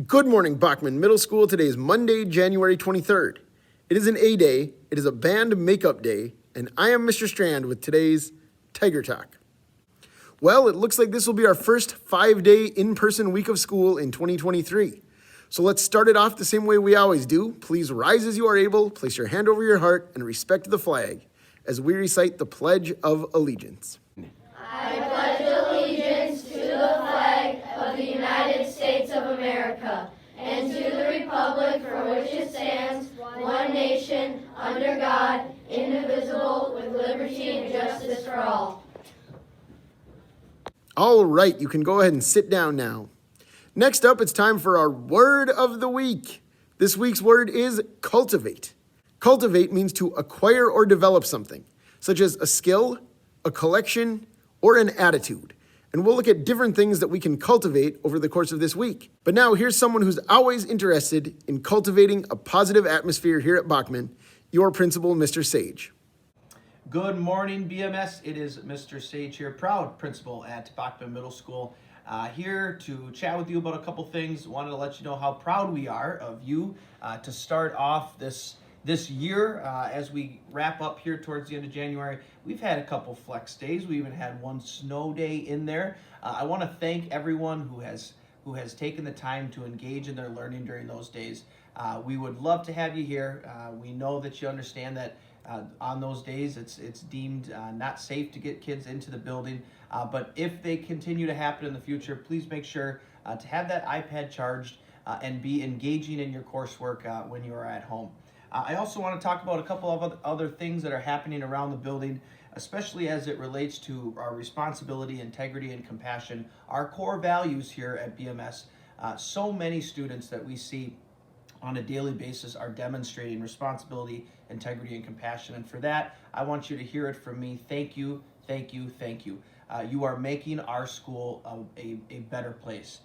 Good morning, Bachman Middle School. Today is Monday, January 23rd. It is an A day, it is a band makeup day, and I am Mr. Strand with today's Tiger Talk. Well, it looks like this will be our first 5-day in-person week of school in 2023. So let's start it off the same way we always do. Please rise as you are able, place your hand over your heart, and respect the flag as we recite the Pledge of Allegiance. I pledge allegiance to the flag of the United States of America and to the republic for which it stands, one nation, under God, indivisible, with liberty and justice for all. All right, you can go ahead and sit down now. Next up, it's time for our word of the week. This week's word is cultivate. Cultivate means to acquire or develop something, such as a skill, a collection, or an attitude. And we'll look at different things that we can cultivate over the course of this week. But now here's someone who's always interested in cultivating a positive atmosphere here at Bachman, your principal, Mr. Sage. Good morning, BMS. It is Mr. Sage here, proud principal at Bachman Middle School, here to chat with you about a couple things. Wanted to let you know how proud we are of you to start off this year as we wrap up here towards the end of January. We've had a couple flex days. We even had one snow day in there. I want to thank everyone who has taken the time to engage in their learning during those days. We would love to have you here. We know that you understand that on those days it's deemed not safe to get kids into the building, but if they continue to happen in the future, please make sure to have that iPad charged and be engaging in your coursework when you are at home. I also want to talk about a couple of other things that are happening around the building, especially as it relates to our responsibility, integrity, and compassion, our core values here at BMS. So many students that we see on a daily basis are demonstrating responsibility, integrity, and compassion. And for that, I want you to hear it from me. Thank you, thank you, thank you. You are making our school a better place.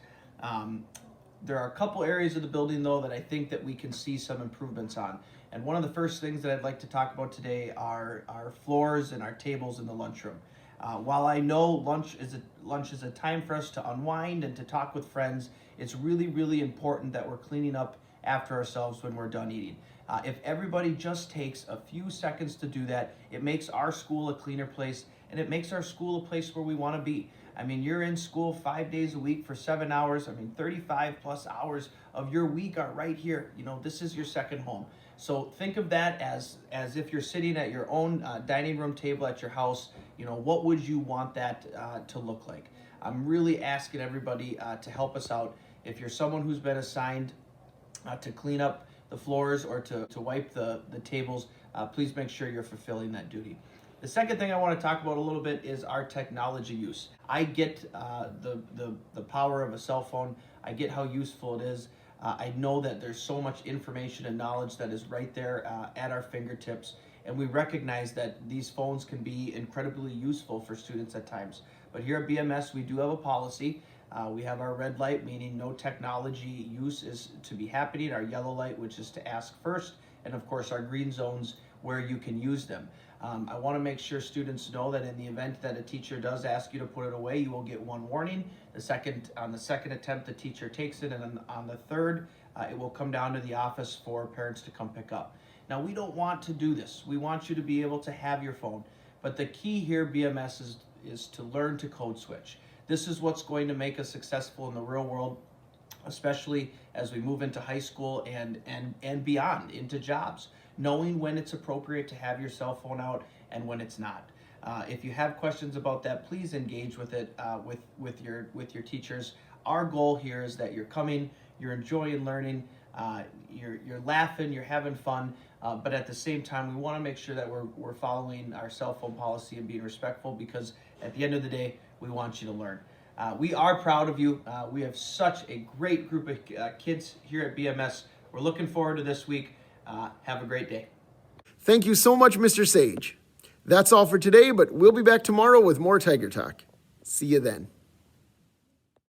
There are a couple areas of the building, though, that I think that we can see some improvements on. And one of the first things that I'd like to talk about today are our floors and our tables in the lunchroom. While I know lunch is a time for us to unwind and to talk with friends, it's really, really important that we're cleaning up after ourselves when we're done eating. If everybody just takes a few seconds to do that, it makes our school a cleaner place, and it makes our school a place where we want to be. I mean, you're in school 5 days a week for 7 hours. 35 plus hours of your week are right here. You know, this is your second home. So think of that as if you're sitting at your own dining room table at your house. You know, what would you want that to look like? I'm really asking everybody to help us out. If you're someone who's been assigned to clean up the floors or to wipe the tables, please make sure you're fulfilling that duty. The second thing I want to talk about a little bit is our technology use. I get the power of a cell phone. I get how useful it is. I know that there's so much information and knowledge that is right there at our fingertips, and we recognize that these phones can be incredibly useful for students at times. But here at BMS, we do have a policy. We have our red light, meaning no technology use is to be happening, our yellow light, which is to ask first, and of course our green zones where you can use them. I want to make sure students know that in the event that a teacher does ask you to put it away, you will get one warning. On the second attempt, the teacher takes it, and on the third, it will come down to the office for parents to come pick up. Now, we don't want to do this. We want you to be able to have your phone, but the key here, BMS, is to learn to code switch. This is what's going to make us successful in the real world, especially as we move into high school and beyond, into jobs. Knowing when it's appropriate to have your cell phone out and when it's not. If you have questions about that, please engage with it with your teachers. Our goal here is that you're coming, you're enjoying learning, you're laughing, you're having fun, but at the same time, we want to make sure that we're following our cell phone policy and being respectful, because at the end of the day, we want you to learn. We are proud of you. We have such a great group of kids here at BMS. We're looking forward to this week. Have a great day. Thank you so much, Mr. Sage. That's all for today, but we'll be back tomorrow with more Tiger Talk. See you then.